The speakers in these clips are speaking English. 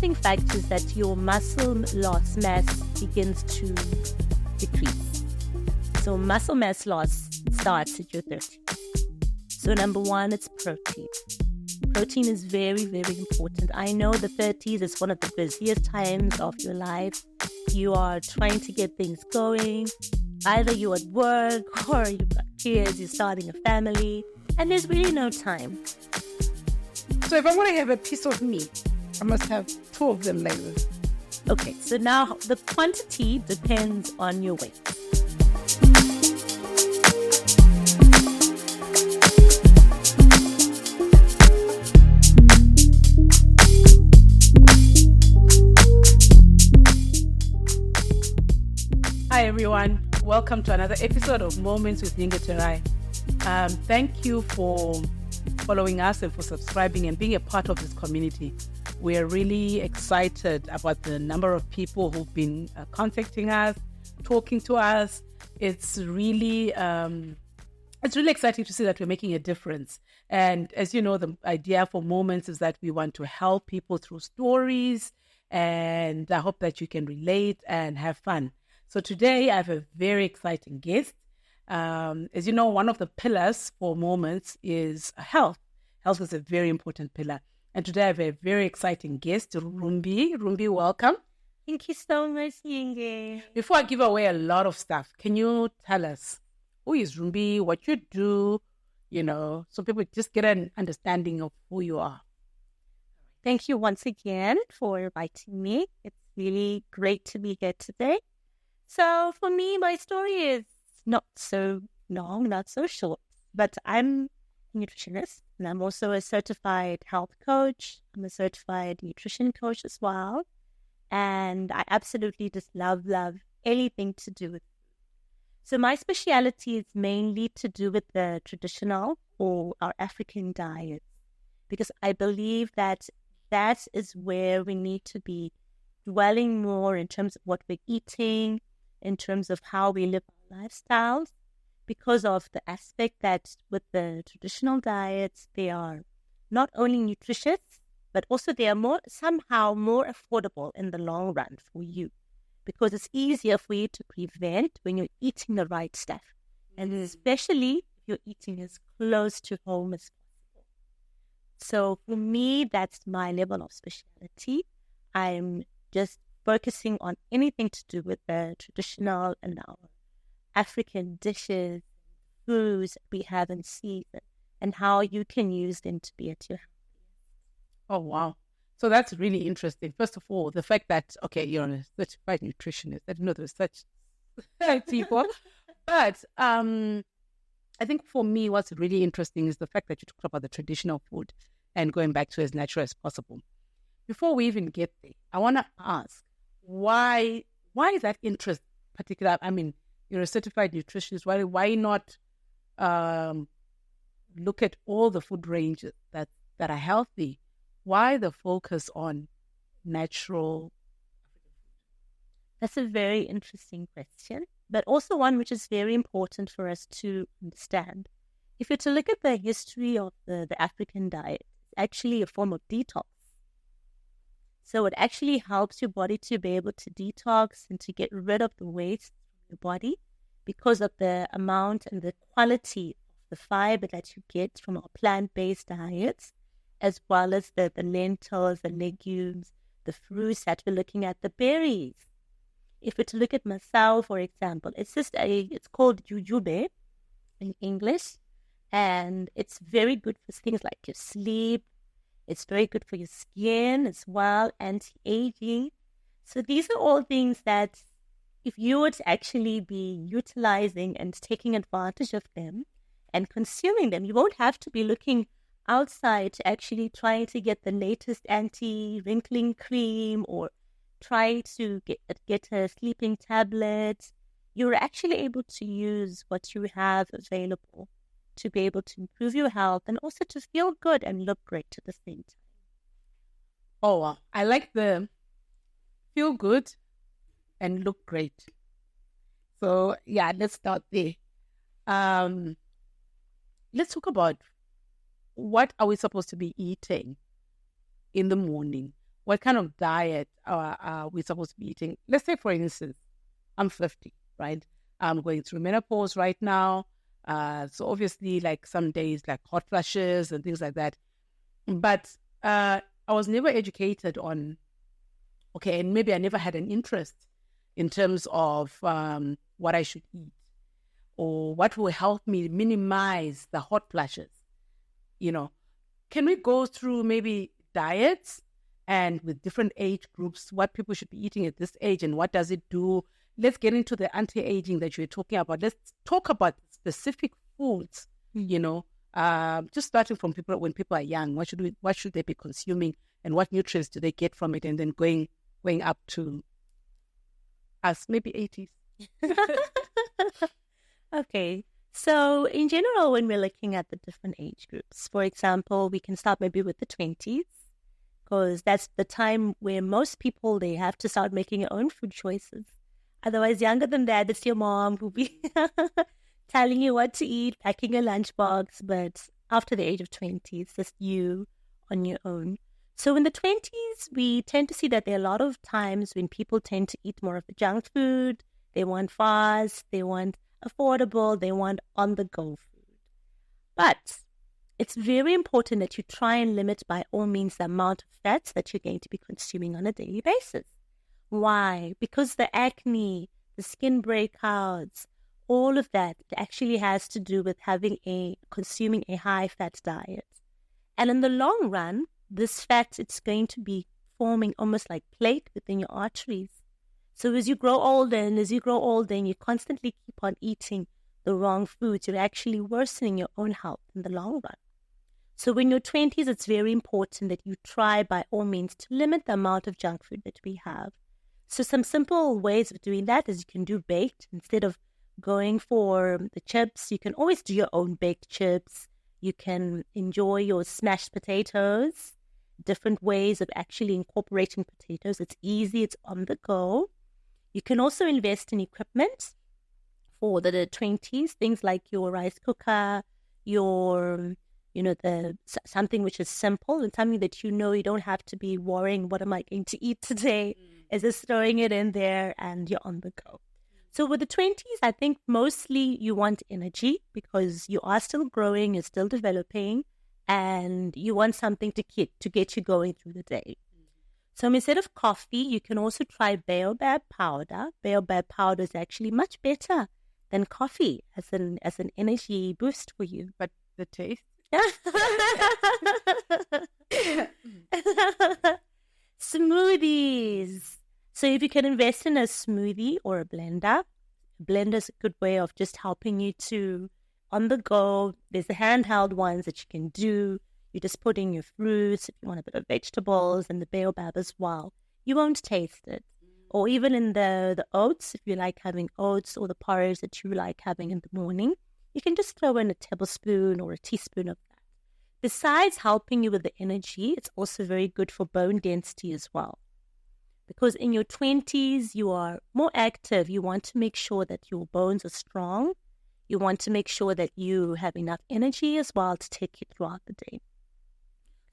interesting fact is that your muscle loss mass begins to decrease. So muscle mass loss starts at your 30s. So number one, it's protein. Protein is very, very important. I know the 30s is one of the busiest times of your life. You are trying to get things going. Either you're at work or you've got kids, you're starting a family, and there's really no time. So if I want to have a piece of meat, I must have 2 of them like this. Okay, so now the quantity depends on your weight. Hi everyone, welcome to another episode of Moments with Nyengeterai. Thank you for following us and for subscribing and being a part of this community. We're really excited about the number of people who've been contacting us, talking to us. It's really exciting to see that we're making a difference. And as you know, the idea for Moments is that we want to help people through stories, and I hope that you can relate and have fun. So today I have a very exciting guest. As you know, one of the pillars for Moments is health. Health is a very important pillar. And today I have a very exciting guest, Rumbi. Rumbi, welcome. Thank you so much, Nyenge. Before I give away a lot of stuff, can you tell us who is Rumbi, what you do, so people just get an understanding of who you are? Thank you once again for inviting me. It's really great to be here today. So for me, my story is not so long, not so short, but I'm a nutritionist and I'm also a certified health coach. I'm a certified nutrition coach as well. And I absolutely just love anything to do with food. So my speciality is mainly to do with the traditional or our African diets, because I believe that is where we need to be dwelling more in terms of what we're eating, in terms of how we live our lifestyles, because of the aspect that with the traditional diets, they are not only nutritious, but also they are somehow more affordable in the long run for you, because it's easier for you to prevent when you're eating the right stuff, and especially if you're eating as close to home as possible. So for me, that's my level of specialty. I'm just focusing on anything to do with the traditional and our African dishes, foods we have in season, and how you can use them to be at your healthiest. Oh, wow. So that's really interesting. First of all, the fact that, you're a certified nutritionist. I didn't know there was such people. But I think for me, what's really interesting is the fact that you talked about the traditional food and going back to as natural as possible. Before we even get there, I want to ask, why is that interest particular? I mean, you're a certified nutritionist. Why not look at all the food ranges that are healthy? Why the focus on natural? That's a very interesting question, but also one which is very important for us to understand. If you're to look at the history of the African diet, it's actually a form of detox. So it actually helps your body to be able to detox and to get rid of the waste from your body because of the amount and the quality of the fiber that you get from our plant-based diets, as well as the lentils, the legumes, the fruits that we're looking at, the berries. If we're to look at masao, for example, it's called jujube in English, and it's very good for things like your sleep. It's very good for your skin as well, anti-aging. So these are all things that if you were to actually be utilizing and taking advantage of them and consuming them, you won't have to be looking outside to actually try to get the latest anti-wrinkling cream or try to get a sleeping tablet. You're actually able to use what you have available to be able to improve your health and also to feel good and look great at the same time. Oh, wow. I like the feel good and look great. So, let's start there. Let's talk about what are we supposed to be eating in the morning? what kind of diet are we supposed to be eating? Let's say, for instance, I'm 50, right? I'm going through menopause right now. So obviously, like some days, like hot flushes and things like that. But I was never educated on, okay, and maybe I never had an interest in terms of what I should eat or what will help me minimize the hot flushes. Can we go through maybe diets and with different age groups, what people should be eating at this age and what does it do? Let's get into the anti-aging that you're talking about. Let's talk about specific foods, just starting from when people are young. What should they be consuming and what nutrients do they get from it? And then going up to us, maybe 80s. Okay. So in general, when we're looking at the different age groups, for example, we can start maybe with the 20s, because that's the time where most people, they have to start making their own food choices. Otherwise, younger than that, it's your mom who'll be telling you what to eat, packing a lunchbox. But after the age of 20, it's just you on your own. So in the 20s, we tend to see that there are a lot of times when people tend to eat more of the junk food. They want fast, they want affordable, they want on-the-go food. But it's very important that you try and limit by all means the amount of fats that you're going to be consuming on a daily basis. Why? Because the acne, the skin breakouts, all of that actually has to do with consuming a high-fat diet. And in the long run, this fat, it's going to be forming almost like plate within your arteries. So as you grow older and you constantly keep on eating the wrong foods, you're actually worsening your own health in the long run. So in your 20s, it's very important that you try by all means to limit the amount of junk food that we have. So some simple ways of doing that is you can do baked. Instead of going for the chips, you can always do your own baked chips. You can enjoy your smashed potatoes, different ways of actually incorporating potatoes. It's easy, it's on the go. You can also invest in equipment for the 20s, things like your rice cooker, something which is simple and something that you don't have to be worrying, what am I going to eat today? Is just throwing it in there and you're on the go. So with the 20s, I think mostly you want energy because you are still growing, you're still developing, and you want something to get you going through the day. So instead of coffee, you can also try baobab powder. Baobab powder is actually much better than coffee as an energy boost for you. But the taste? Smoothies. So if you can invest in a smoothie or a blender is a good way of just helping you to on the go. There's the handheld ones that you can do. You just put in your fruits, if you want a bit of vegetables, and the baobab as well. You won't taste it. Or even in the oats, if you like having oats or the porridge that you like having in the morning, you can just throw in a tablespoon or a teaspoon of that. Besides helping you with the energy, it's also very good for bone density as well. Because in your 20s, you are more active. You want to make sure that your bones are strong. You want to make sure that you have enough energy as well to take you throughout the day.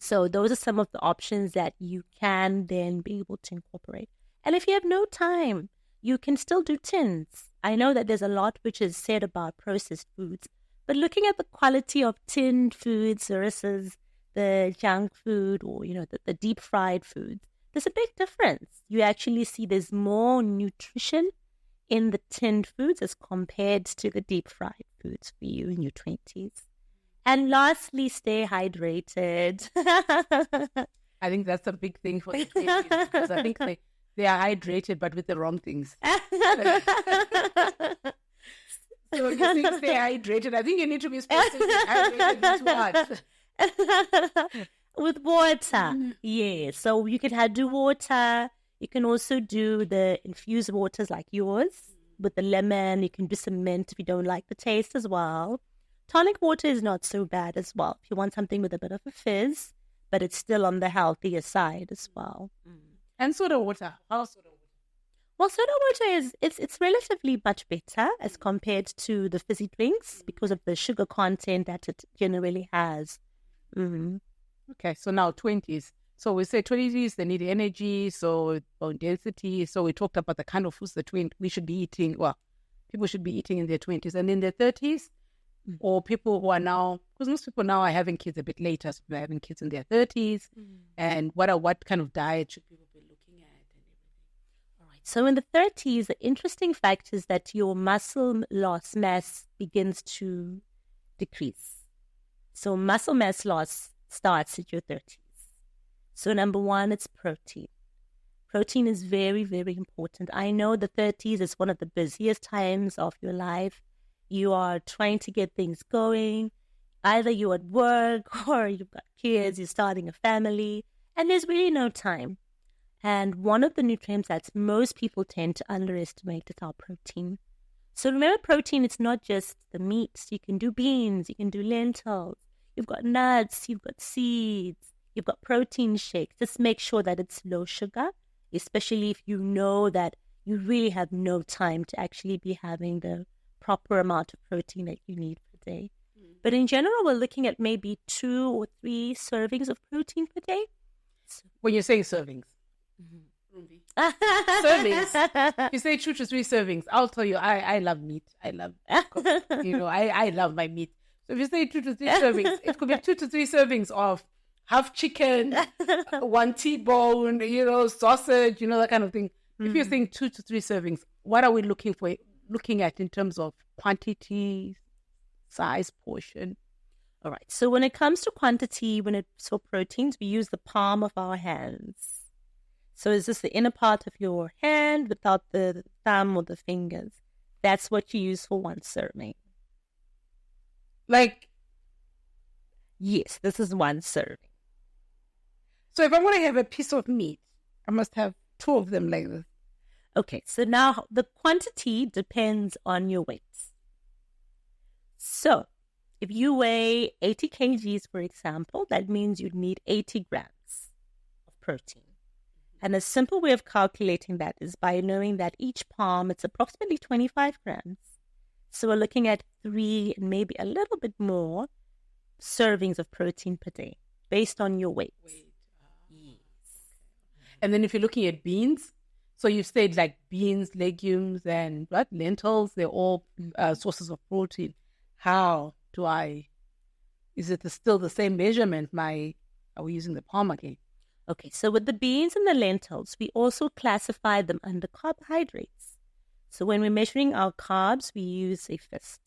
So those are some of the options that you can then be able to incorporate. And if you have no time, you can still do tins. I know that there's a lot which is said about processed foods, but looking at the quality of tinned foods versus the junk food or, the deep fried foods, there's a big difference. You actually see there's more nutrition in the tinned foods as compared to the deep fried foods for you in your 20s. And lastly, stay hydrated. I think that's a big thing for the 20s because I think they are hydrated but with the wrong things. So you think stay hydrated. I think you need to be specific. Hydrated with what? With water. Yeah. So you can do water. You can also do the infused waters like yours with the lemon. You can do some mint if you don't like the taste as well. Tonic water is not so bad as well. If you want something with a bit of a fizz, but it's still on the healthier side as well. And soda water. How soda water? Well, soda water it's relatively much better as compared to the fizzy drinks because of the sugar content that it generally has. Okay, so now 20s. So we say 20s, they need energy, so bone density. So we talked about the kind of foods that we should be eating. Well, people should be eating in their 20s. And in their 30s, or people who are now, because most people now are having kids a bit later, so they're having kids in their 30s. And what kind of diet should people be looking at and everything? All right. So in the 30s, the interesting fact is that your muscle loss mass begins to decrease. So muscle mass loss starts at your 30s. So number one, it's protein. Protein is very, very important. I know the 30s is one of the busiest times of your life. You are trying to get things going. Either you're at work or you've got kids, you're starting a family, and there's really no time. And one of the nutrients that most people tend to underestimate is our protein. So remember, protein, it's not just the meats. You can do beans, you can do lentils, you've got nuts, you've got seeds, you've got protein shakes. Just make sure that it's low sugar, especially if you know that you really have no time to actually be having the proper amount of protein that you need per day. But in general, we're looking at maybe 2 or 3 servings of protein per day. When you're saying servings, servings, you say 2 to 3 servings. I'll tell you, I love meat. I love, I love my meat. So if you say 2 to 3 servings, it could be 2 to 3 servings of half chicken, 1 T-bone, sausage, that kind of thing. If you're saying 2 to 3 servings, what are we looking at in terms of quantity, size, portion? All right. So when it comes to quantity, when it's for proteins, we use the palm of our hands. So is this the inner part of your hand without the thumb or the fingers? That's what you use for 1 serving. Yes, this is 1 serving. So if I'm going to have a piece of meat, I must have 2 of them like this. Okay, so now the quantity depends on your weight. So if you weigh 80 kgs, for example, that means you'd need 80 grams of protein. And a simple way of calculating that is by knowing that each palm, it's approximately 25 grams. So we're looking at 3 and maybe a little bit more servings of protein per day based on your weight. Yes. And then if you're looking at beans, so you said like beans, legumes, and lentils, they're all sources of protein. How do is it still the same measurement? Are we using the palm again? Okay, so with the beans and the lentils, we also classify them under carbohydrates. So when we're measuring our carbs, we use a fist.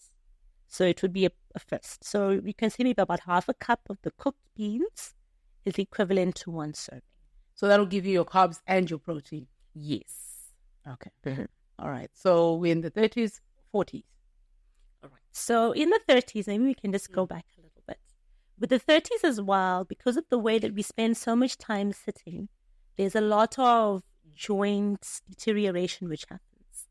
So it would be a fist. So you can see maybe about half a cup of the cooked beans is equivalent to 1 serving. So that'll give you your carbs and your protein. Yes. Okay. All right. So we're in the 30s, 40s. All right. So in the 30s, maybe we can just go back a little bit. With the 30s as well, because of the way that we spend so much time sitting, there's a lot of joint deterioration which happens.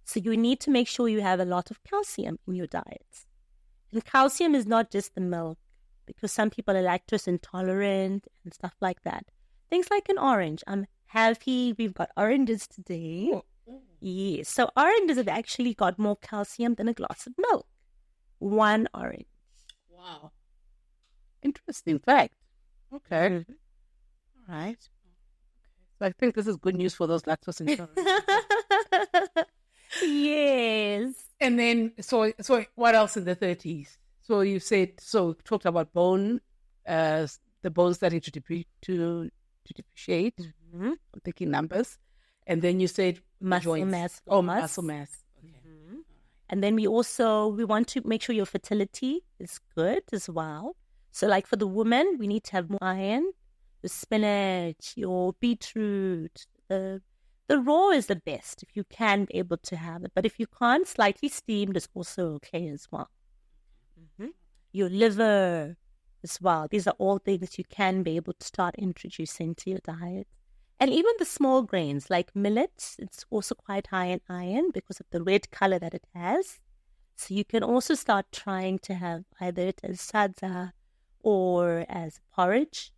So you need to make sure you have a lot of calcium in your diet. And calcium is not just the milk, because some people are lactose intolerant and stuff like that. Things like an orange. I'm happy we've got oranges today. Yes. So oranges have actually got more calcium than a glass of milk. 1 orange. Wow. Interesting fact. Okay. All right. So I think this is good news for those lactose intolerant. Yes. And then, so what else in the 30s? So you talked about bone, the bones starting to depreciate. I'm thinking numbers. And then you said muscle mass. Muscle mass. Okay. And then we want to make sure your fertility is good as well. So like for the woman, we need to have more iron, the spinach, your beetroot. The raw is the best if you can be able to have it. But if you can't, slightly steamed is also okay as well. Your liver as well. These are all things you can be able to start introducing to your diet. And even the small grains like millet, it's also quite high in iron because of the red color that it has. So you can also start trying to have either it as sadza or as porridge.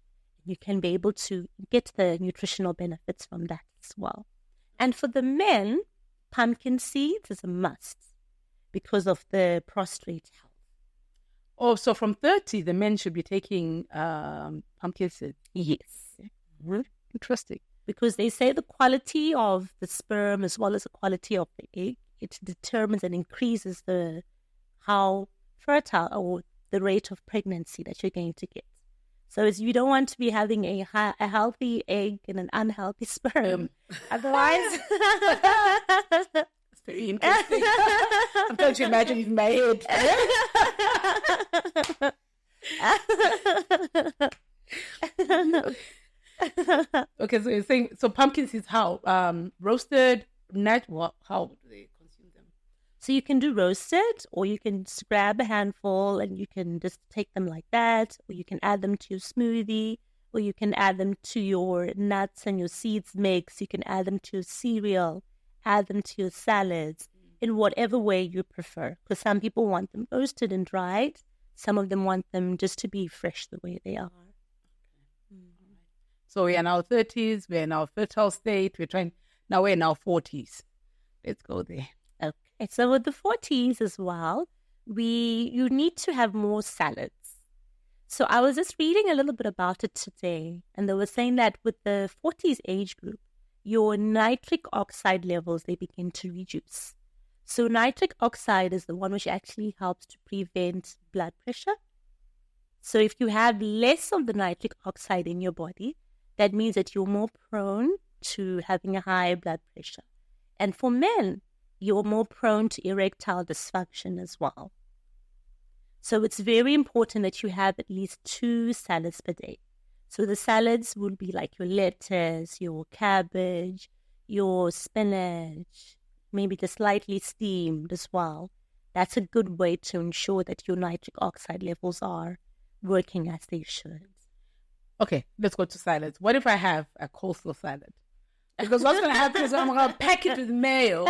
You can be able to get the nutritional benefits from that as well. And for the men, pumpkin seeds is a must because of the prostate health. Oh, so from 30, the men should be taking pumpkin seeds. Yes. Interesting. Because they say the quality of the sperm as well as the quality of the egg, it determines and increases how fertile or the rate of pregnancy that you're going to get. So you don't want to be having a healthy egg and an unhealthy sperm. Otherwise... It's very interesting. I'm trying to imagine it in my head. Okay, so you're saying, so pumpkins is how? Roasted, how do they consume them? So you can do roasted, or you can just grab a handful and you can just take them like that, or you can add them to your smoothie, or you can add them to your nuts and your seeds mix. You can add them to your cereal, add them to your salads, in whatever way you prefer. Because some people want them roasted and dried. Some of them want them just to be fresh the way they are. So we're in our 30s, we're in our fertile state, now we're in our 40s. Let's go there. Okay, so with the 40s as well, you need to have more salads. So I was just reading a little bit about it today, and they were saying that with the 40s age group, your nitric oxide levels, they begin to reduce. So nitric oxide is the one which actually helps to prevent blood pressure. So if you have less of the nitric oxide in your body, that means that you're more prone to having a high blood pressure. And for men, you're more prone to erectile dysfunction as well. So it's very important that you have at least 2 salads per day. So the salads will be like your lettuce, your cabbage, your spinach, maybe just lightly steamed as well. That's a good way to ensure that your nitric oxide levels are working as they should. Okay, let's go to salads. What if I have a coastal salad? Because what's going to happen is I'm going to pack it with mayo.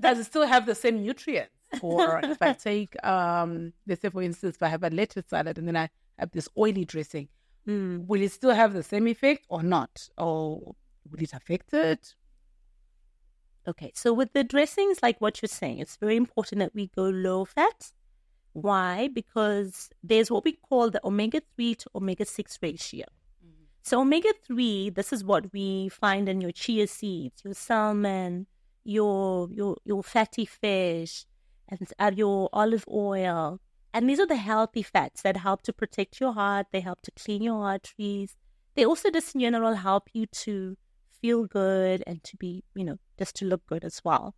Does it still have the same nutrients? Or if I take, let's say, for instance, if I have a lettuce salad and then I have this oily dressing, will it still have the same effect or not? Or will it affect it? Okay, so with the dressings, like what you're saying, it's very important that we go low fat. Why? Because there's what we call the omega-3 to omega-6 ratio. So omega-3, this is what we find in your chia seeds, your salmon, your fatty fish, and your olive oil. And these are the healthy fats that help to protect your heart. They help to clean your arteries. They also just in general help you to feel good and to be, just to look good as well.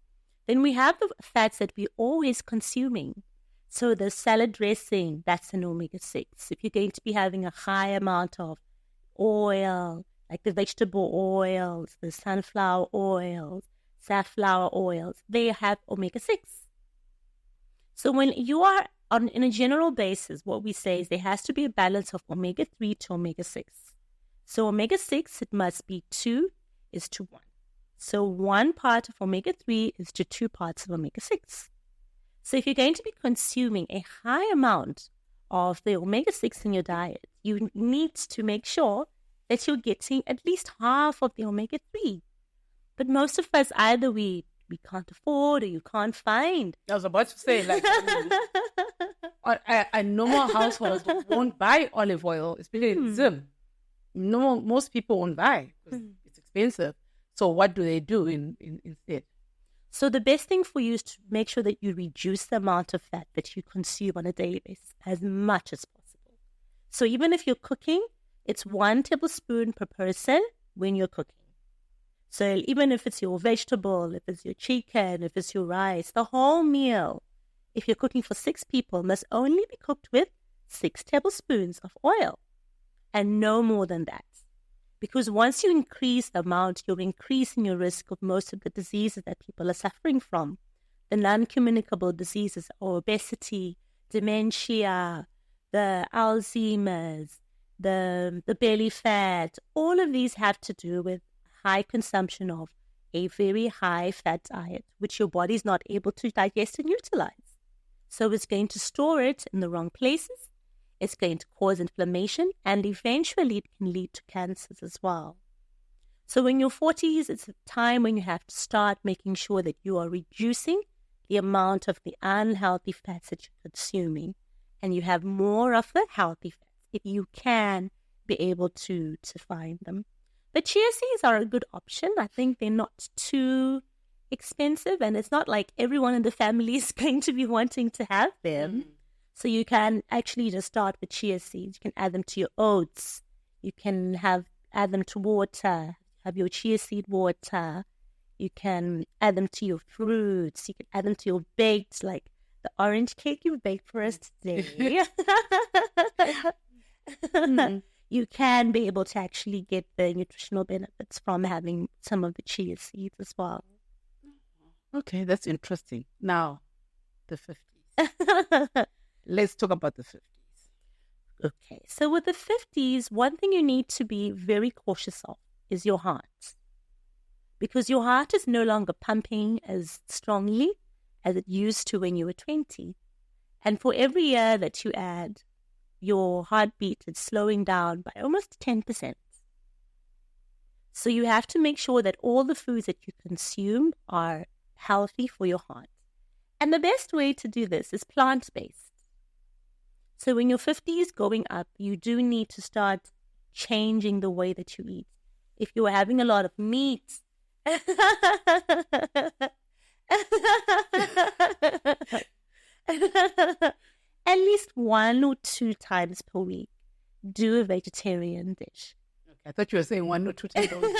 Then we have the fats that we're always consuming. So the salad dressing, that's an omega-6. If you're going to be having a high amount of oil, like the vegetable oils, the sunflower oils, safflower oils, they have omega-6. So when you are in a general basis, what we say is there has to be a balance of omega-3 to omega-6. So omega-6, it must be 2 is to 1. So 1 part of omega-3 is to 2 parts of omega-6. So if you're going to be consuming a high amount of the omega-6 in your diet, you need to make sure that you're getting at least half of the omega-3. But most of us, either we can't afford or you can't find. I was about to say, like, a normal household won't buy olive oil, especially in Zim. No, most people won't buy because it's expensive. So what do they do instead? So the best thing for you is to make sure that you reduce the amount of fat that you consume on a daily basis as much as possible. So even if you're cooking, it's 1 tablespoon per person when you're cooking. So even if it's your vegetable, if it's your chicken, if it's your rice, the whole meal, if you're cooking for 6 people, must only be cooked with 6 tablespoons of oil and no more than that. Because once you increase the amount, you're increasing your risk of most of the diseases that people are suffering from. The non-communicable diseases, or obesity, dementia, the Alzheimer's, the belly fat, all of these have to do with high consumption of a very high fat diet, which your body is not able to digest and utilize. So it's going to store it in the wrong places. It's going to cause inflammation, and eventually it can lead to cancers as well. So in your 40s, it's a time when you have to start making sure that you are reducing the amount of the unhealthy fats that you're consuming, and you have more of the healthy fats. If you can, be able to find them. But chia seeds are a good option. I think they're not too expensive, and it's not like everyone in the family is going to be wanting to have them. So you can actually just start with chia seeds. You can add them to your oats. You can add them to water, have your chia seed water. You can add them to your fruits. You can add them to your baked, like the orange cake you baked for us today. You can be able to actually get the nutritional benefits from having some of the chia seeds as well. Okay, that's interesting. Now, the 50s. Let's talk about the 50s. Okay, so with the 50s, one thing you need to be very cautious of is your heart. Because your heart is no longer pumping as strongly as it used to when you were 20. And for every year that you add, your heartbeat is slowing down by almost 10%. So you have to make sure that all the foods that you consume are healthy for your heart. And the best way to do this is plant-based. So when your 50 is going up, you do need to start changing the way that you eat. If you're having a lot of meat, at least 1 or 2 times per week, do a vegetarian dish. Okay, I thought you were saying 1 or 2 times a week.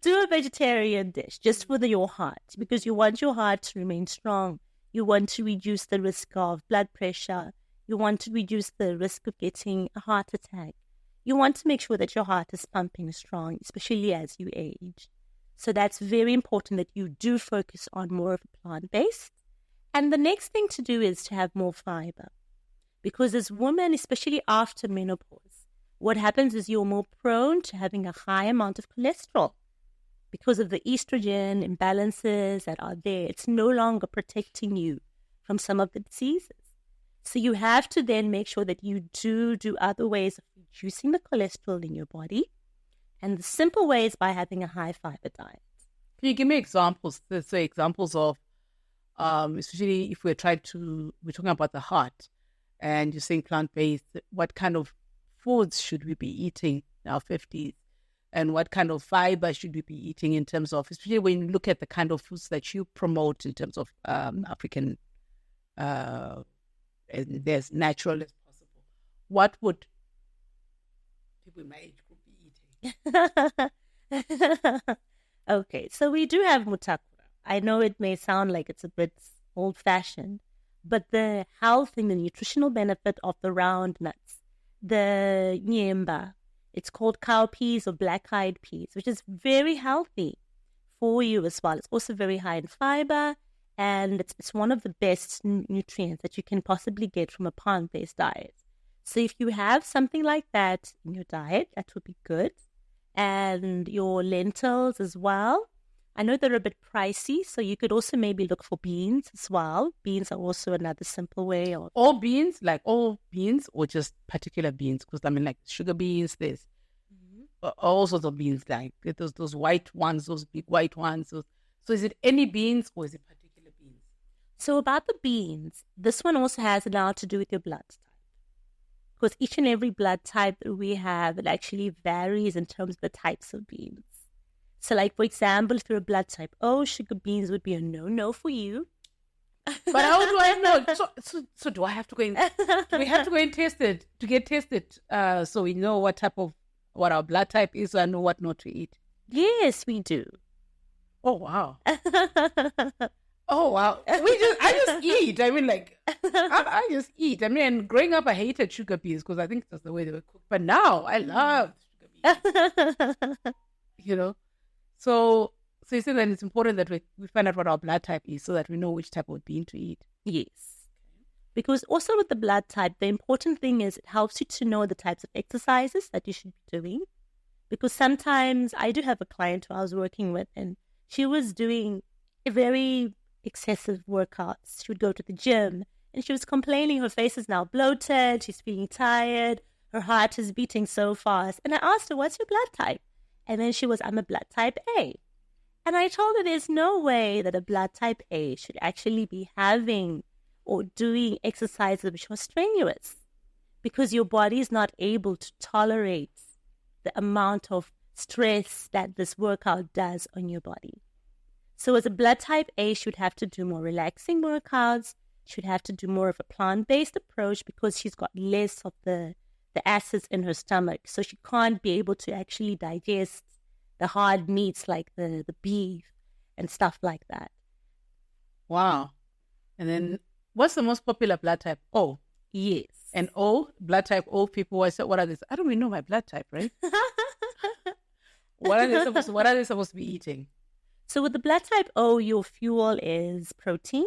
Do a vegetarian dish just for your heart, because you want your heart to remain strong. You want to reduce the risk of blood pressure. You want to reduce the risk of getting a heart attack. You want to make sure that your heart is pumping strong, especially as you age. So that's very important that you do focus on more of a plant-based. And the next thing to do is to have more fiber. Because as women, especially after menopause, what happens is you're more prone to having a high amount of cholesterol. Because of the estrogen imbalances that are there, it's no longer protecting you from some of the diseases. So you have to then make sure that you do other ways of reducing the cholesterol in your body. And the simple way is by having a high fiber diet. Can you give me examples? Let's say examples of, especially if we're talking about the heart, and you're saying plant-based, what kind of foods should we be eating in our 50s? And what kind of fiber should we be eating in terms of, especially when you look at the kind of foods that you promote in terms of African, as natural as possible. What would people in my age group be eating? Okay, so we do have mutakura. I know it may sound like it's a bit old-fashioned, but the health and the nutritional benefit of the round nuts, the nyemba, it's called cowpeas or black-eyed peas, which is very healthy for you as well. It's also very high in fiber, and it's one of the best nutrients that you can possibly get from a plant-based diet. So if you have something like that in your diet, that would be good. And your lentils as well. I know they're a bit pricey, so you could also maybe look for beans as well. Beans are also another simple way of... All beans, like all beans, or just particular beans? Because I mean, like sugar beans, there's all sorts of beans, like those white ones, those big white ones. So is it any beans or is it particular beans? So about the beans, this one also has a lot to do with your blood type. Because each and every blood type that we have, it actually varies in terms of the types of beans. So like, for example, if you're a blood type O, sugar beans would be a no-no for you. But how do I know? So do I have to go in? Do we have to go and test it, to get tested, so we know what our blood type is, so I know what not to eat? Yes, we do. Oh, wow. Oh, wow. I just eat. I mean, like, I just eat. I mean, growing up, I hated sugar beans because I think that's the way they were cooked. But now, I love sugar beans. You know? So you say that it's important that we find out what our blood type is so that we know which type of bean to eat. Yes. Because also with the blood type, the important thing is it helps you to know the types of exercises that you should be doing. Because sometimes I do have a client who I was working with, and she was doing very excessive workouts. She would go to the gym and she was complaining her face is now bloated, she's feeling tired, her heart is beating so fast. And I asked her, what's your blood type? And then she was, I'm a blood type A. And I told her there's no way that a blood type A should actually be having or doing exercises which are strenuous. because your body is not able to tolerate the amount of stress that this workout does on your body. So as a blood type A, should have to do more relaxing workouts, should have to do more of a plant-based approach because she's got less of the acids in her stomach. So she can't be able to actually digest the hard meats like the beef and stuff like that. Wow. And then what's the most popular blood type? O. Yes. And O, blood type O people, I said, what are these? I don't even know my blood type, right? What are they supposed to be eating? So with the blood type O, your fuel is protein.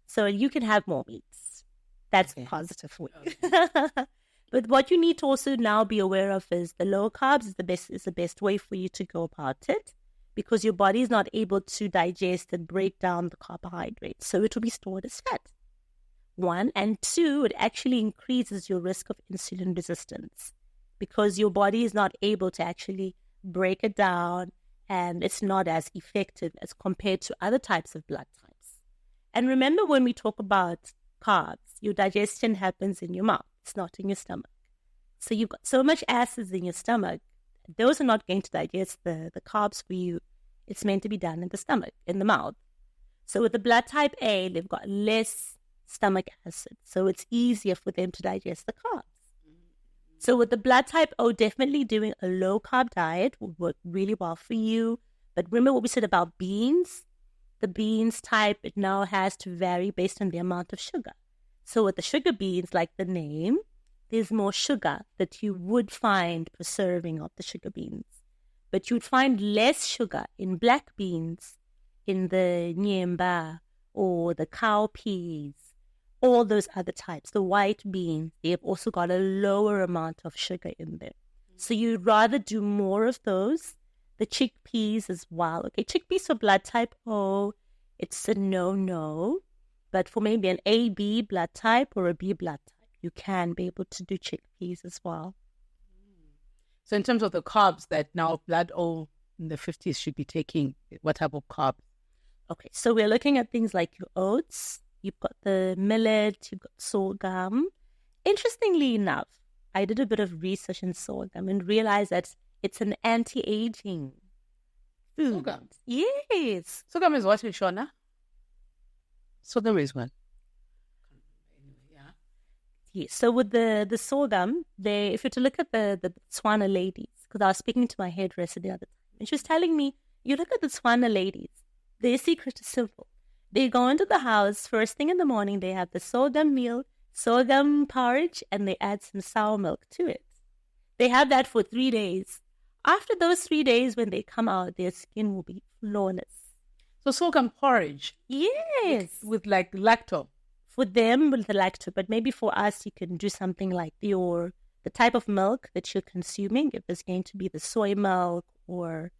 So you can have more meats. That's positive for you. Okay. But what you need to also now be aware of is the low carbs is the best way for you to go about it, because your body is not able to digest and break down the carbohydrates. So it will be stored as fat. 1, and 2, it actually increases your risk of insulin resistance because your body is not able to actually break it down, and it's not as effective as compared to other types of blood types. And remember, when we talk about carbs, your digestion happens in your mouth. It's not in your stomach. So you've got so much acids in your stomach. Those are not going to digest the carbs for you. It's meant to be done in the stomach, in the mouth. So with the blood type A, they've got less stomach acid. So it's easier for them to digest the carbs. So with the blood type O, definitely doing a low-carb diet will work really well for you. But remember what we said about beans? The beans type, it now has to vary based on the amount of sugar. So with the sugar beans, like the name, there's more sugar that you would find per serving of the sugar beans. But you'd find less sugar in black beans, in the nyemba or the cowpeas, all those other types. The white beans, they've also got a lower amount of sugar in them. So you'd rather do more of those. The chickpeas as well. Okay, chickpeas for blood type O, it's a no-no. But for maybe an AB blood type or a B blood type, you can be able to do chickpeas as well. So in terms of the carbs that now blood O in the 50s should be taking, what type of carbs? Okay, so we're looking at things like your oats. You've got the millet, you've got sorghum. Interestingly enough, I did a bit of research in sorghum and realized that it's an anti-aging food. Sorghum? Yes. Sorghum is what, Shona? Sorghum is what? Yeah. Yes. So with the sorghum, if you're to look at the Tswana ladies, because I was speaking to my hairdresser the other time, and she was telling me, you look at the Tswana ladies, their secret is simple. They go into the house, first thing in the morning, they have the sorghum meal, sorghum porridge, and they add some sour milk to it. They have that for 3 days. After those 3 days, when they come out, their skin will be flawless. So sorghum porridge? Yes. With like lacto? For them, with the lacto. But maybe for us, you can do something like the type of milk that you're consuming. If it's going to be the soy milk or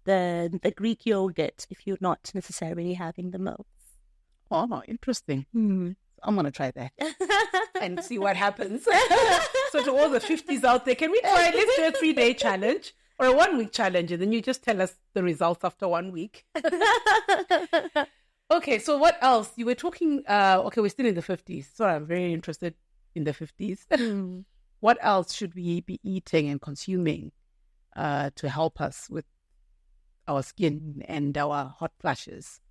the Greek yogurt, if you're not necessarily having the milk. Oh, interesting. Mm. I'm going to try that and see what happens. So to all the 50s out there, can we try, let's do a 3-day challenge or a 1-week challenge, and then you just tell us the results after 1 week. Okay, so what else? You were talking, okay, we're still in the 50s, so I'm very interested in the 50s. Mm. What else should we be eating and consuming to help us with our skin and our hot flashes?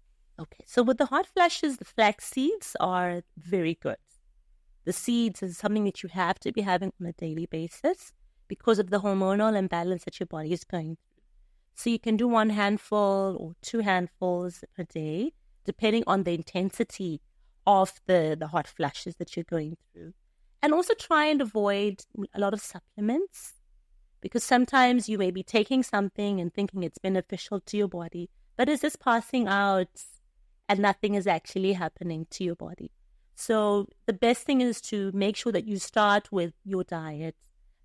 Okay, so with the hot flashes, the flax seeds are very good. The seeds is something that you have to be having on a daily basis because of the hormonal imbalance that your body is going through. So you can do 1 handful or 2 handfuls per day, depending on the intensity of the hot flashes that you're going through. And also try and avoid a lot of supplements, because sometimes you may be taking something and thinking it's beneficial to your body, but is this passing out and nothing is actually happening to your body? So the best thing is to make sure that you start with your diet.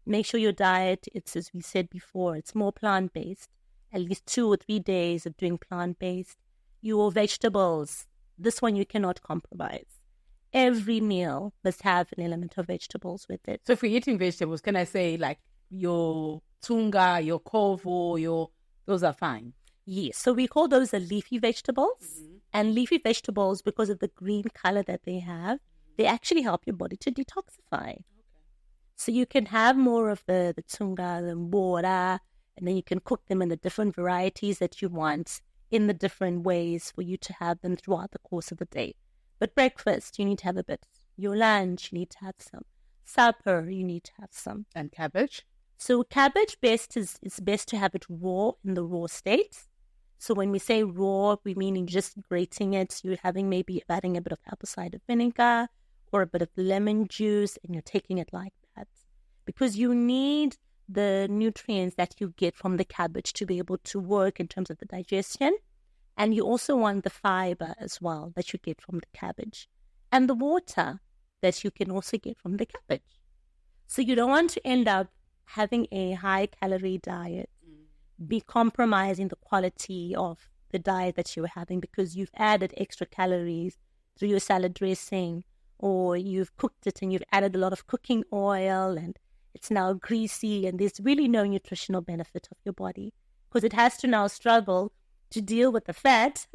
Make sure your diet, it's, as we said before, it's more plant-based. At least 2 or 3 days of doing plant-based. Your vegetables, this one you cannot compromise. Every meal must have an element of vegetables with it. So if we're eating vegetables, can I say like your tunga, your kovo, those are fine? Yes, so we call those the leafy vegetables. Mm-hmm. And leafy vegetables, because of the green color that they have, they actually help your body to detoxify. Okay. So you can have more of the tsunga, the mbora, and then you can cook them in the different varieties that you want in the different ways for you to have them throughout the course of the day. But breakfast, you need to have a bit. Your lunch, you need to have some. Supper, you need to have some. And cabbage? So cabbage is best to have it raw in the raw state. So when we say raw, we mean just grating it. You're maybe adding a bit of apple cider vinegar or a bit of lemon juice, and you're taking it like that. Because you need the nutrients that you get from the cabbage to be able to work in terms of the digestion. And you also want the fiber as well that you get from the cabbage. And the water that you can also get from the cabbage. So you don't want to end up having a high-calorie diet, be compromising the quality of the diet that you're having because you've added extra calories through your salad dressing, or you've cooked it and you've added a lot of cooking oil and it's now greasy, and there's really no nutritional benefit of your body because it has to now struggle to deal with the fat.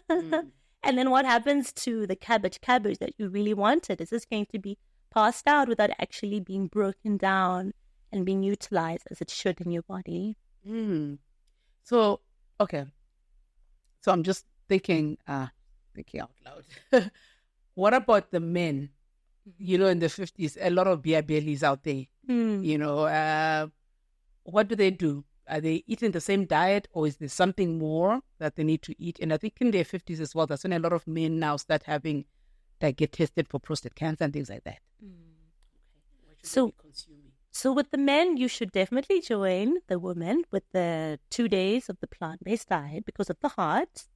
And then what happens to the cabbage that you really wanted? Is this going to be passed out without actually being broken down and being utilized as it should in your body? So, okay. So I'm just thinking out loud. What about the men? You know, in the 50s, a lot of beer bellies out there. You know, what do? Are they eating the same diet, or is there something more that they need to eat? And I think in their 50s as well, that's when a lot of men now start having, get tested for prostate cancer and things like that. So with the men, you should definitely join the women with the 2 days of the plant-based diet because of the heart.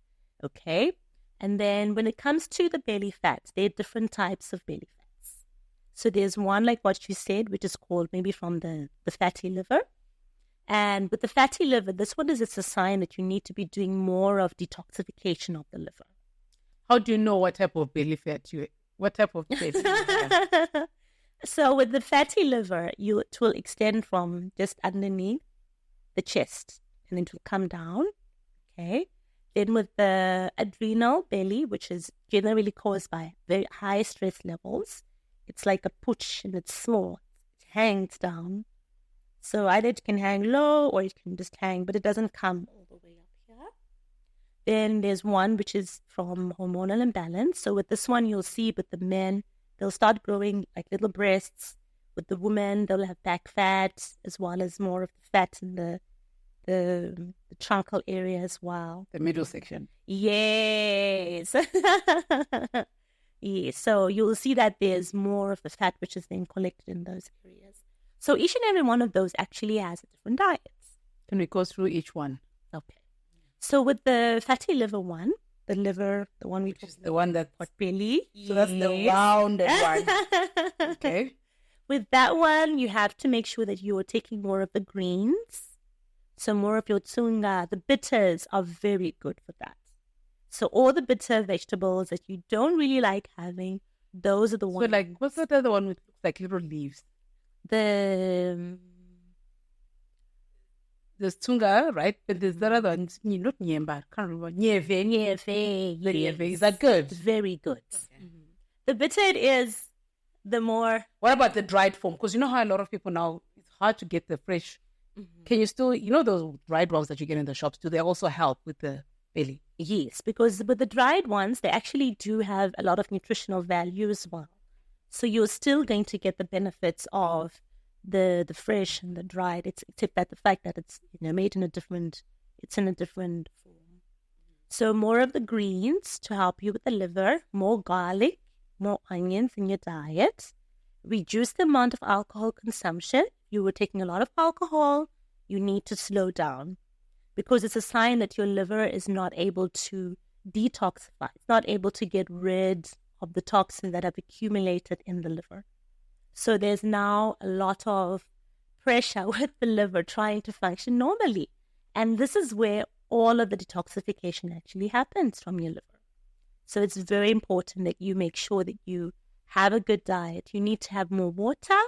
Okay. And then when it comes to the belly fats, there are different types of belly fats. So there's one like what you said, which is called maybe from the fatty liver. And with the fatty liver, it's a sign that you need to be doing more of detoxification of the liver. How do you know what type of belly fat you have? So with the fatty liver, it will extend from just underneath the chest and it will come down. Okay. Then with the adrenal belly, which is generally caused by very high stress levels, it's like a pooch and it's small. It hangs down. So either it can hang low or it can just hang, but it doesn't come all the way up here. Then there's one which is from hormonal imbalance. So with this one, you'll see with the men, they'll start growing like little breasts. With the women, they'll have back fat as well as more of the fat in the truncal area as well. The middle section. Yes. Yes. So you'll see that there's more of the fat which is then collected in those areas. So each and every one of those actually has a different diet. Can we go through each one? Okay. So with the fatty liver one, the one we talked about, the one that pot belly. So that's the rounded one. Okay. With that one, you have to make sure that you're taking more of the greens. So more of your tsunga. The bitters are very good for that. So all the bitter vegetables that you don't really like having, those are the ones. So like, what's the other one with like little leaves? The tsunga, right? But there's the other one, not nyemba, I can't remember. Nyeve. Is that good? It's very good. Okay. The bitter it is, the more. What about the dried form? Because you know how a lot of people now, it's hard to get the fresh. Can you still, those dried ones that you get in the shops, do they also help with the belly? Yes, because with the dried ones, they actually do have a lot of nutritional value as well. So you're still going to get the benefits of the fresh and the dried. Except that the fact that it's made in a different form. So more of the greens to help you with the liver, more garlic, more onions in your diet. Reduce the amount of alcohol consumption. You were taking a lot of alcohol, you need to slow down because it's a sign that your liver is not able to detoxify. It's not able to get rid of the toxins that have accumulated in the liver. So there's now a lot of pressure with the liver trying to function normally. And this is where all of the detoxification actually happens from your liver. So it's very important that you make sure that you have a good diet. You need to have more water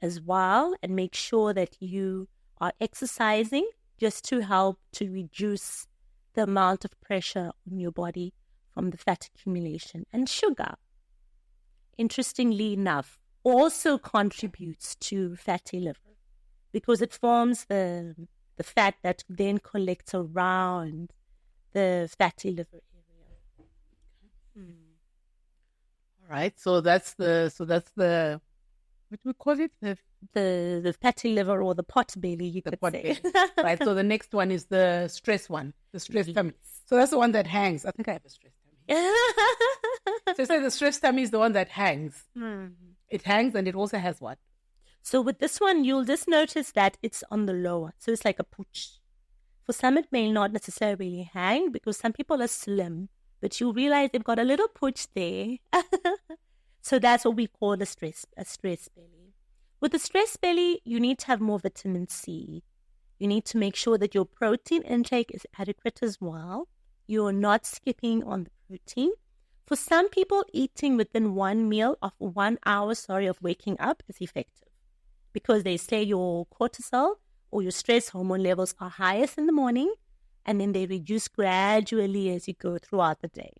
as well and make sure that you are exercising just to help to reduce the amount of pressure on your body from the fat accumulation and sugar. Interestingly enough, also contributes to fatty liver because it forms the fat that then collects around the fatty liver area. All right. So that's the what do we call it? The fatty liver or the pot belly, you could say. Right. So the next one is the stress one, the stress tummy. So that's the one that hangs. I think I have a stress tummy. So say the stress tummy is the one that hangs. It hangs and it also has what? So with this one, you'll just notice that it's on the lower. So it's like a pooch. For some, it may not necessarily hang because some people are slim, but you realize they've got a little pooch there. So that's what we call a stress belly. With the stress belly, you need to have more vitamin C. You need to make sure that your protein intake is adequate as well. You're not skipping on the protein. For some people, eating within 1 meal of 1 hour, of waking up is effective because they say your cortisol or your stress hormone levels are highest in the morning and then they reduce gradually as you go throughout the day.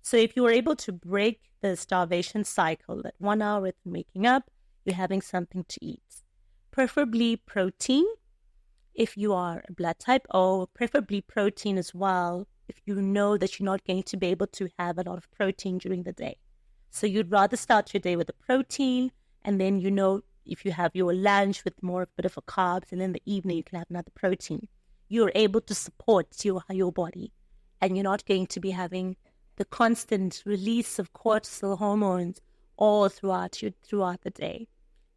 So if you are able to break the starvation cycle, that 1 hour after waking up, you're having something to eat. Preferably protein if you are a blood type O, preferably protein as well if you know that you're not going to be able to have a lot of protein during the day. So you'd rather start your day with a protein and then if you have your lunch with a bit of a carbs and in the evening you can have another protein. You're able to support your body and you're not going to be having the constant release of cortisol hormones all throughout the day.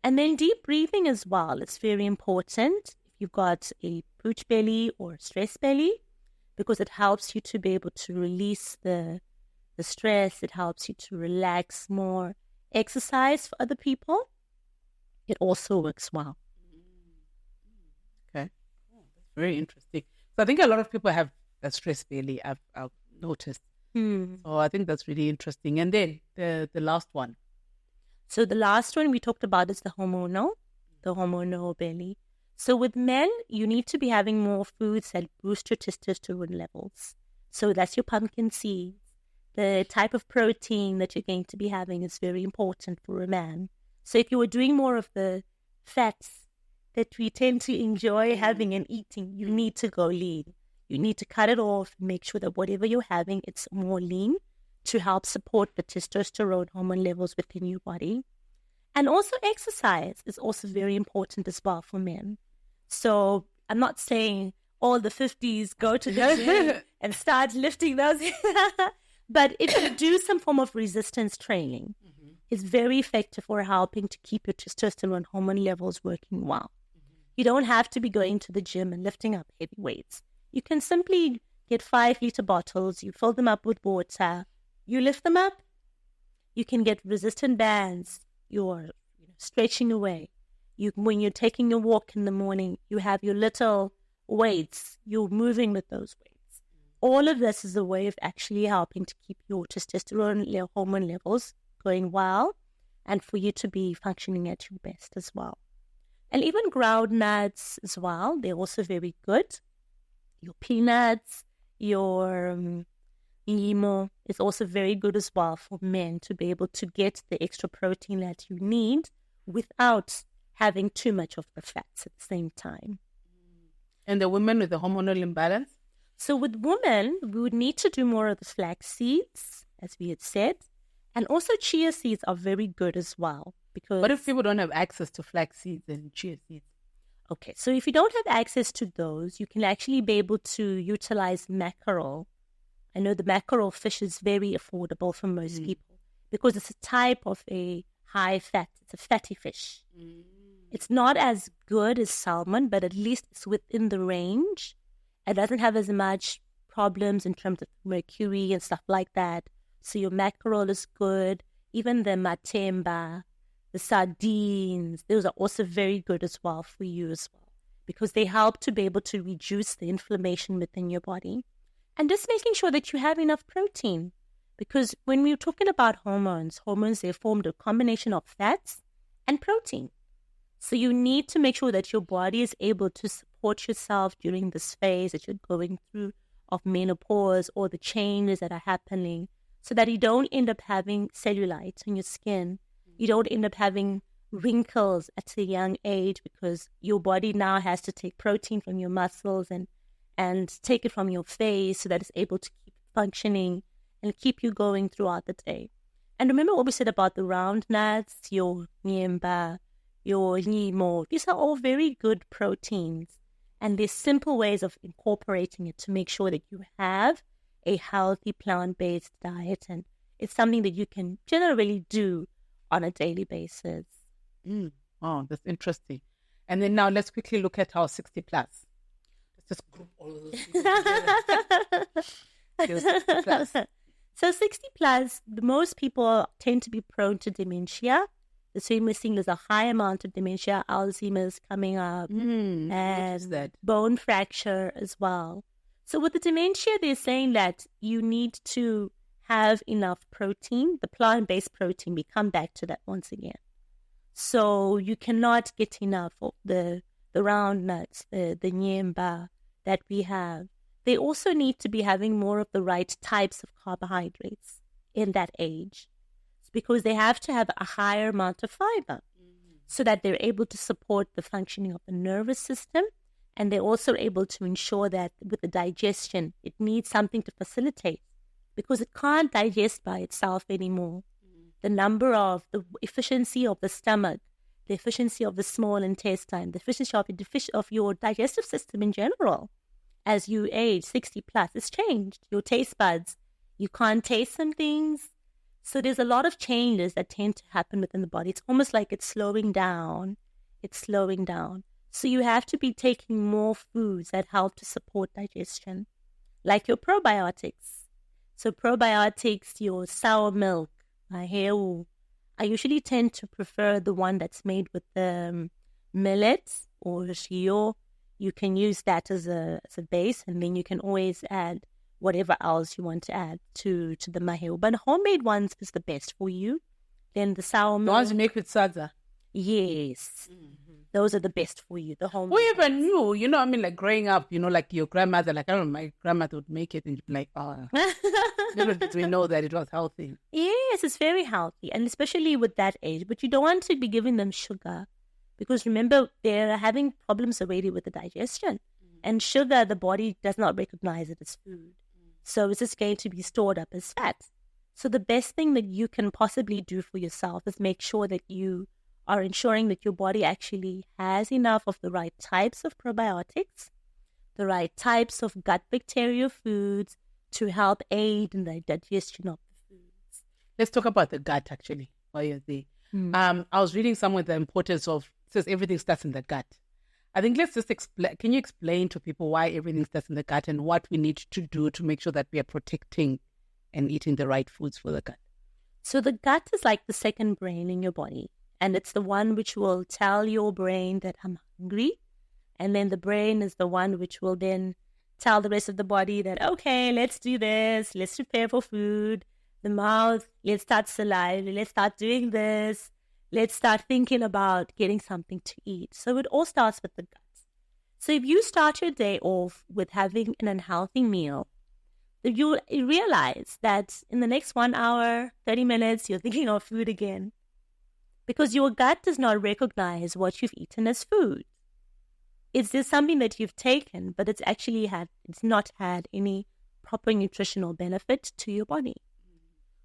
And then deep breathing as well. It's very important if you've got a pooch belly or a stress belly because it helps you to be able to release the stress. It helps you to relax more. Exercise for other people, it also works well. Okay. Oh, that's very interesting. So I think a lot of people have a stress belly, I've noticed. So I think that's really interesting. And then the last one. So the last one we talked about is the hormonal belly. So with men, you need to be having more foods that boost your testosterone levels. So that's your pumpkin seeds. The type of protein that you're going to be having is very important for a man. So if you were doing more of the fats that we tend to enjoy having and eating, you need to go lean. You need to cut it off, make sure that whatever you're having, it's more lean to help support the testosterone hormone levels within your body. And also exercise is also very important as well for men. So I'm not saying all the 50s go to the gym and start lifting those. But if you do some form of resistance training, it's very effective for helping to keep your testosterone hormone levels working well. You don't have to be going to the gym and lifting up heavy weights. You can simply get 5-liter bottles, you fill them up with water, you lift them up. You can get resistant bands, you're stretching away. When you're taking your walk in the morning, you have your little weights, you're moving with those weights. All of this is a way of actually helping to keep your testosterone hormone levels going well and for you to be functioning at your best as well. And even ground nuts as well, they're also very good. Your peanuts, your limo is also very good as well for men to be able to get the extra protein that you need without having too much of the fats at the same time. And the women with the hormonal imbalance? So with women, we would need to do more of the flax seeds, as we had said. And also chia seeds are very good as well. Because what if people don't have access to flax seeds and chia seeds? Okay, so if you don't have access to those, you can actually be able to utilize mackerel. I know the mackerel fish is very affordable for most people because it's a type of a high fat. It's a fatty fish. It's not as good as salmon, but at least it's within the range. It doesn't have as much problems in terms of mercury and stuff like that. So your mackerel is good. Even the matemba, the sardines, those are also very good as well for you as well because they help to be able to reduce the inflammation within your body. And just making sure that you have enough protein because when we're talking about hormones, they're formed a combination of fats and protein. So you need to make sure that your body is able to support yourself during this phase that you're going through of menopause or the changes that are happening so that you don't end up having cellulite on your skin You don't end up having wrinkles at a young age because your body now has to take protein from your muscles and take it from your face so that it's able to keep functioning and keep you going throughout the day. And remember what we said about the round nuts, your nyemba, your nimo. These are all very good proteins. And there's simple ways of incorporating it to make sure that you have a healthy plant-based diet. And it's something that you can generally do on a daily basis. Oh, that's interesting. And then now let's quickly look at our 60 plus. Let's just group all of those things together. Your 60 plus. So 60 plus, most people tend to be prone to dementia. The same we're seeing there's a high amount of dementia, Alzheimer's coming up, and bone fracture as well. So with the dementia, they're saying that you need to have enough protein, the plant-based protein. We come back to that once again. So you cannot get enough of the round nuts, the nyemba that we have. They also need to be having more of the right types of carbohydrates in that age, because they have to have a higher amount of fiber so that they're able to support the functioning of the nervous system. And they're also able to ensure that with the digestion, it needs something to facilitate because it can't digest by itself anymore. The efficiency of the stomach, the efficiency of the small intestine, the efficiency of your digestive system in general, as you age 60 plus, it's changed. Your taste buds, you can't taste some things. So there's a lot of changes that tend to happen within the body. It's almost like it's slowing down. So you have to be taking more foods that help to support digestion, like your probiotics. So probiotics, your sour milk, maheu. I usually tend to prefer the one that's made with the millet or shio. You can use that as a base, and then you can always add whatever else you want to add to the maheu. But homemade ones is the best for you. Then the sour milk. The ones you make with sadza. Yes. Those are the best for you. The homemade. Who even knew? Like growing up, like your grandmother, like I don't know, my grandmother would make it and you'd be like, little did we know that it was healthy. Yes, it's very healthy. And especially with that age. But you don't want to be giving them sugar. Because remember, they're having problems already with the digestion. And sugar, the body does not recognize it as food. So it's just going to be stored up as fat. So the best thing that you can possibly do for yourself is make sure that you are ensuring that your body actually has enough of the right types of probiotics, the right types of gut bacteria foods to help aid in the digestion of the foods. Let's talk about the gut, actually, while you're there. I was reading somewhere the importance of, it says everything starts in the gut. I think let's just explain. Can you explain to people why everything starts in the gut and what we need to do to make sure that we are protecting and eating the right foods for the gut? So the gut is like the second brain in your body. And it's the one which will tell your brain that I'm hungry. And then the brain is the one which will then tell the rest of the body that, okay, let's do this. Let's prepare for food. The mouth, let's start saliva. Let's start doing this. Let's start thinking about getting something to eat. So it all starts with the gut. So if you start your day off with having an unhealthy meal, you realize that in the next 1 hour, 30 minutes, you're thinking of food again. Because your gut does not recognize what you've eaten as food. It's just something that you've taken, but it's not had any proper nutritional benefit to your body.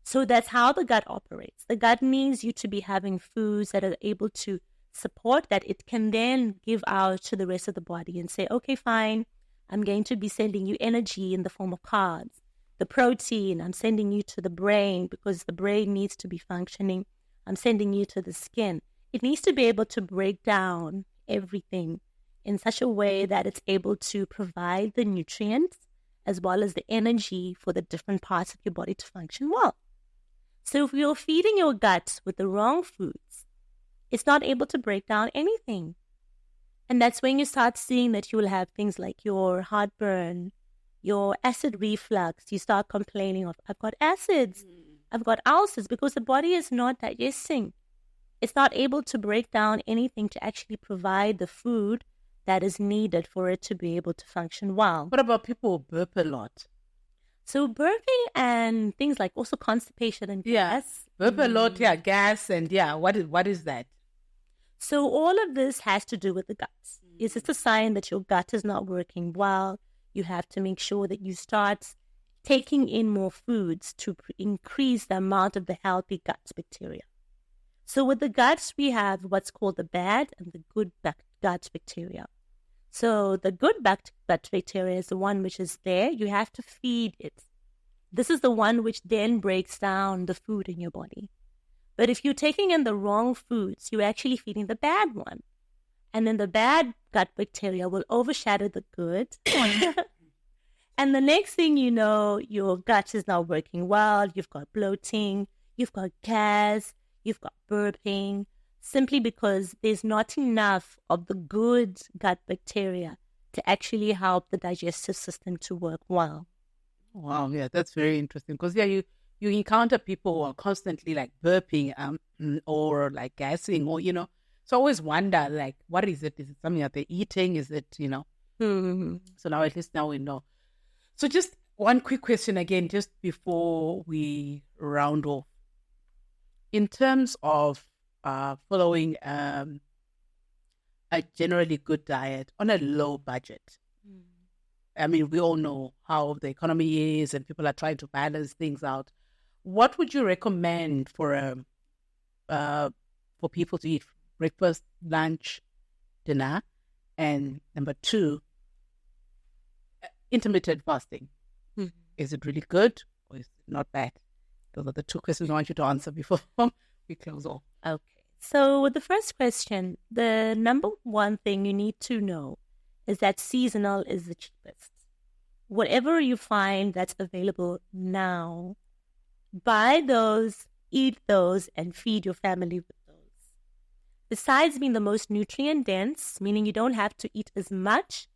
So that's how the gut operates. The gut needs you to be having foods that are able to support that. It can then give out to the rest of the body and say, okay, fine, I'm going to be sending you energy in the form of carbs. The protein, I'm sending you to the brain because the brain needs to be functioning. I'm sending you to the skin. It needs to be able to break down everything in such a way that it's able to provide the nutrients as well as the energy for the different parts of your body to function well. So if you're feeding your gut with the wrong foods, it's not able to break down anything. And that's when you start seeing that you will have things like your heartburn, your acid reflux. You start complaining of, I've got acids. I've got ulcers, because the body is not digesting. It's not able to break down anything to actually provide the food that is needed for it to be able to function well. What about people who burp a lot? So burping and things like also constipation and gas. Burp a lot, gas, and what is that? So all of this has to do with the guts. Is this a sign that your gut is not working well? You have to make sure that you start taking in more foods to increase the amount of the healthy gut bacteria. So with the guts, we have what's called the bad and the good gut bacteria. So the good gut bacteria is the one which is there. You have to feed it. This is the one which then breaks down the food in your body. But if you're taking in the wrong foods, you're actually feeding the bad one. And then the bad gut bacteria will overshadow the good. And the next thing you know, your gut is not working well. You've got bloating, you've got gas, you've got burping, simply because there's not enough of the good gut bacteria to actually help the digestive system to work well. Wow, yeah, that's very interesting. Because you encounter people who are constantly like burping or like gassing or, so I always wonder, like, what is it? Is it something that they're eating? Is it, Mm-hmm. So now at least now we know. So just one quick question again, just before we round off. In terms of following a generally good diet on a low budget, I mean, we all know how the economy is and people are trying to balance things out. What would you recommend for people to eat? Breakfast, lunch, dinner, and number 2, intermittent fasting. Is it really good or is it not bad? Those are the 2 questions I want you to answer before we close off. Okay. So with the first question, the number one thing you need to know is that seasonal is the cheapest. Whatever you find that's available now, buy those, eat those, and feed your family with those. Besides being the most nutrient dense, meaning you don't have to eat as much,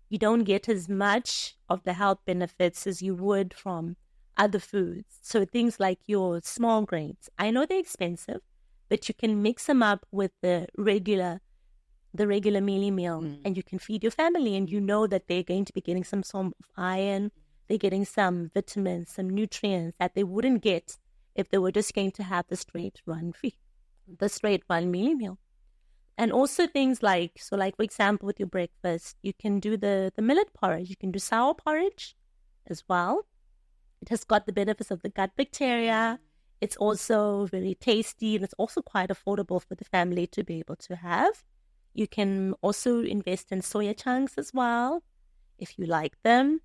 you don't get as much of the health benefits as you would from other foods. So things like your small grains, I know they're expensive, but you can mix them up with the regular mealie meal, and you can feed your family, and you know that they're going to be getting some sort of iron, they're getting some vitamins, some nutrients that they wouldn't get if they were just going to have the straight run mealie meal. And also things like, for example, with your breakfast, you can do the millet porridge. You can do sour porridge as well. It has got the benefits of the gut bacteria. It's also very tasty, and it's also quite affordable for the family to be able to have. You can also invest in soya chunks as well, if you like them.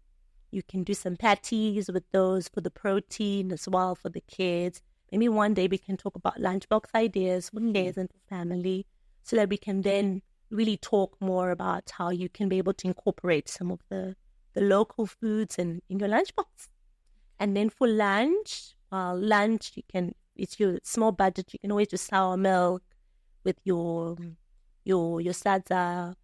You can do some patties with those for the protein as well for the kids. Maybe one day we can talk about lunchbox ideas for kids and for family, so that we can then really talk more about how you can be able to incorporate some of the local foods in your lunchbox. And then for lunch, it's your small budget, you can always do sour milk with your sadza.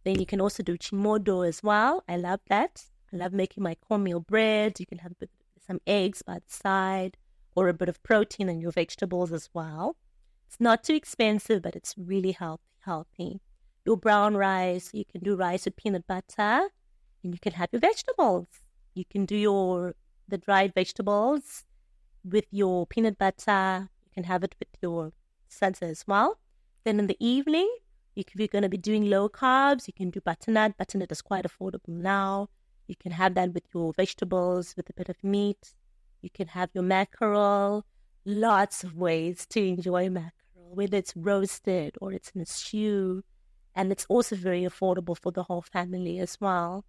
Then you can also do chimodo as well. I love that. I love making my cornmeal bread. You can have some eggs by the side, or a bit of protein in your vegetables as well. It's not too expensive, but it's really healthy. Your brown rice, you can do rice with peanut butter, and you can have your vegetables. You can do the dried vegetables with your peanut butter. You can have it with your salsa as well. Then in the evening, if you're going to be doing low carbs, you can do butternut. Butternut is quite affordable now. You can have that with your vegetables, with a bit of meat. You can have your mackerel. Lots of ways to enjoy mackerel, whether it's roasted or it's in a stew. And it's also very affordable for the whole family as well,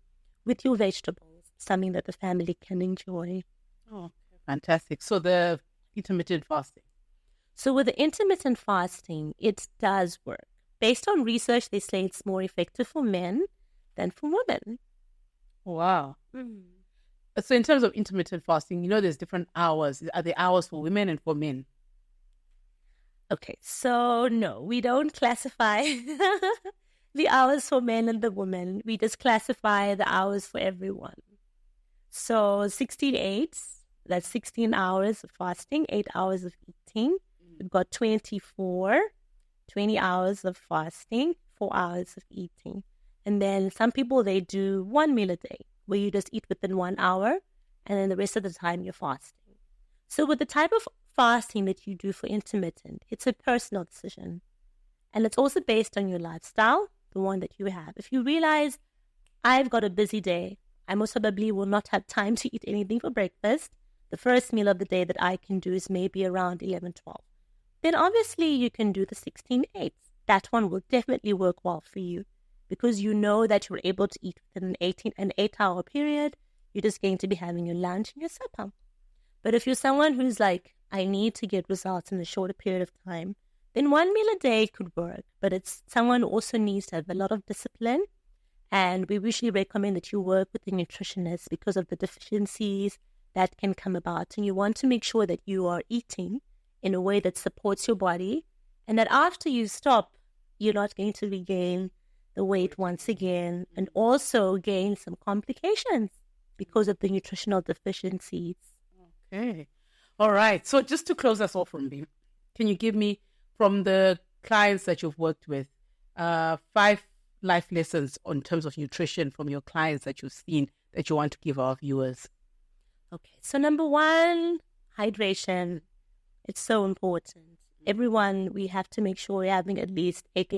with your vegetables, something that the family can enjoy. Oh, fantastic. So the intermittent fasting. So with the intermittent fasting, it does work. Based on research, they say it's more effective for men than for women. Wow. So in terms of intermittent fasting, there's different hours. Are there hours for women and for men? Okay, so no, we don't classify the hours for men and the women. We just classify the hours for everyone. So 16/8, that's 16 hours of fasting, 8 hours of eating. We've got 20 hours of fasting, 4 hours of eating. And then some people, they do one meal a day, where you just eat within 1 hour and then the rest of the time you're fasting. So with the type of fasting that you do for intermittent, it's a personal decision. And it's also based on your lifestyle, the one that you have. If you realize, I've got a busy day, I most probably will not have time to eat anything for breakfast. The first meal of the day that I can do is maybe around 11, 12. Then obviously you can do the 16-8. That one will definitely work well for you because you know that you're able to eat within an 8-hour period. You're just going to be having your lunch and your supper. But if you're someone who's like, I need to get results in a shorter period of time, then one meal a day could work. But it's someone who also needs to have a lot of discipline. And we usually recommend that you work with a nutritionist because of the deficiencies that can come about. And you want to make sure that you are eating in a way that supports your body and that after you stop, you're not going to regain the weight once again and also gain some complications because of the nutritional deficiencies. Okay. All right. So just to close us off, Rumbi, can you give me, from the clients that you've worked with, 5 life lessons in terms of nutrition from your clients that you've seen that you want to give our viewers? Okay. So number 1, hydration. It's so important. Everyone, we have to make sure we're having at least 8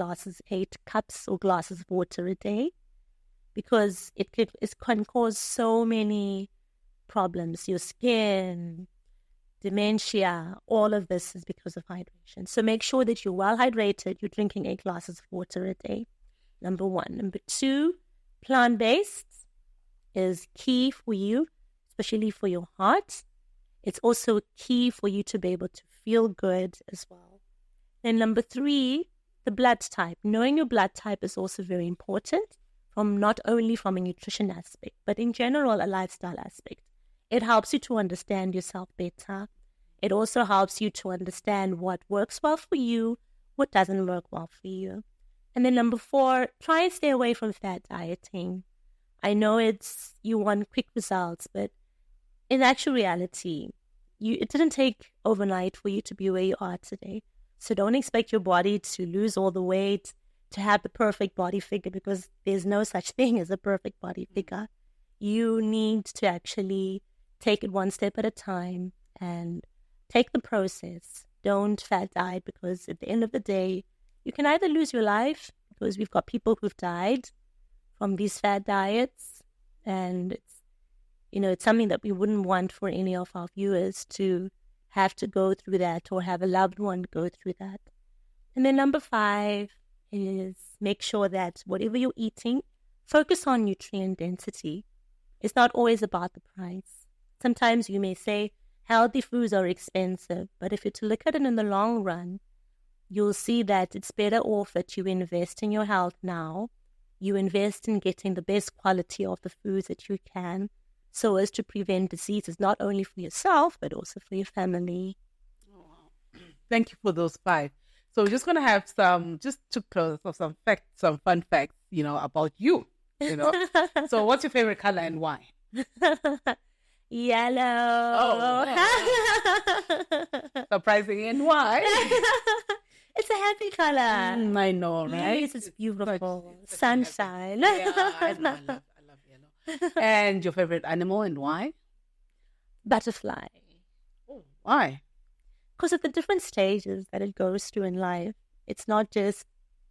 cups or glasses of water a day because it can cause so many problems. Your skin, dementia, all of this is because of hydration. So make sure that you're well hydrated. You're drinking 8 glasses of water a day. Number 1. Number 2, plant-based is key for you, especially for your heart. It's also key for you to be able to feel good as well. Then number 3, the blood type. Knowing your blood type is also very important, not only from a nutrition aspect, but in general, a lifestyle aspect. It helps you to understand yourself better. It also helps you to understand what works well for you, what doesn't work well for you. And then number 4, try and stay away from fad dieting. I know you want quick results, but in actual reality, it didn't take overnight for you to be where you are today. So don't expect your body to lose all the weight, to have the perfect body figure, because there's no such thing as a perfect body figure. You need to actually take it one step at a time and take the process. Don't fad diet, because at the end of the day, you can either lose your life, because we've got people who've died from these fad diets, and it's something that we wouldn't want for any of our viewers to have to go through that or have a loved one go through that. And then number 5 is make sure that whatever you're eating, focus on nutrient density. It's not always about the price. Sometimes you may say healthy foods are expensive, but if you're to look at it in the long run, you'll see that it's better off that you invest in your health now. You invest in getting the best quality of the foods that you can, so as to prevent diseases, not only for yourself, but also for your family. Oh, wow. Thank you for those 5. So we're just going to have just to close off, some fun facts, about you, So what's your favorite color and why? Yellow. Oh, surprising. And why? It's a happy color. I know, right? Yes, it's beautiful. Sunshine. Yeah, I love yellow. And your favorite animal and why? Butterfly. Oh, why? Because of the different stages that it goes through in life. It's not just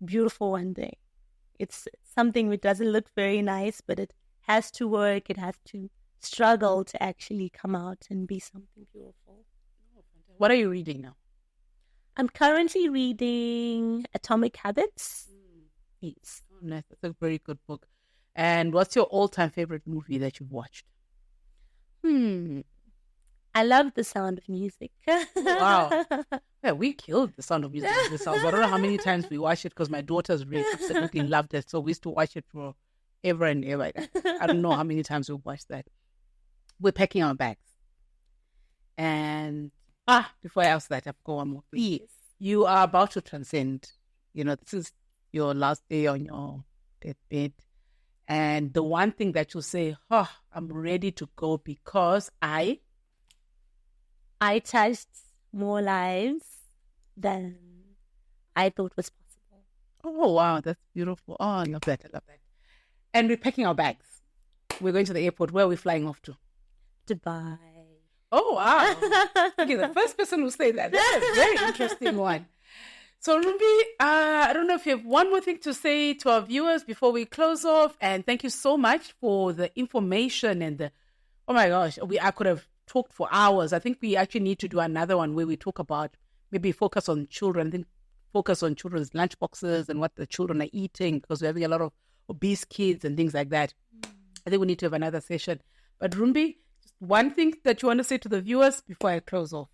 beautiful one day. It's something which doesn't look very nice, but it has to work. It has to struggle to actually come out and be something beautiful. What are you reading now? I'm currently reading Atomic Habits. Yes. Oh, nice. That's a very good book. And what's your all-time favorite movie that you've watched? I love The Sound of Music. Wow. Yeah, we killed The Sound of Music this house. I don't know how many times we watched it because my daughters really absolutely loved it. So we used to watch it for ever and ever. I don't know how many times we watched that. We're packing our bags. And before I ask that, I've got one more thing. Yes. You are about to transcend. This is your last day on your deathbed. And the one thing that you say, I'm ready to go because I touched more lives than I thought was possible. Oh, wow. That's beautiful. Oh, I love that. And we're packing our bags. We're going to the airport. Where are we flying off to? Dubai. Oh, wow. Okay, the first person who said that. That's a very interesting one. So, Rumbi, I don't know if you have one more thing to say to our viewers before we close off. And thank you so much for the information and the, oh my gosh, I could have talked for hours. I think we actually need to do another one where we talk about, maybe focus on children, then focus on children's lunchboxes and what the children are eating, because we're having a lot of obese kids and things like that. I think we need to have another session. But Rumbi, just one thing that you want to say to the viewers before I close off.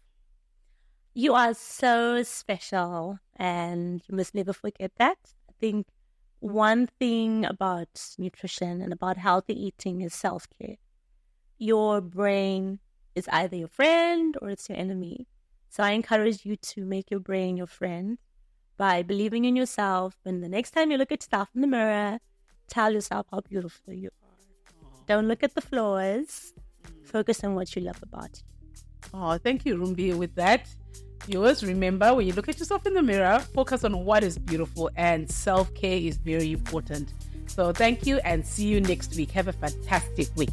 You are so special, and you must never forget that. I think one thing about nutrition and about healthy eating is self-care. Your brain is either your friend or it's your enemy. So I encourage you to make your brain your friend by believing in yourself. And the next time you look at yourself in the mirror, tell yourself how beautiful you are. Don't look at the flaws. Focus on what you love about you. Oh, thank you, Rumbi. With that, viewers, remember, when you look at yourself in the mirror, focus on what is beautiful, and self-care is very important. So thank you, and see you next week. Have a fantastic week.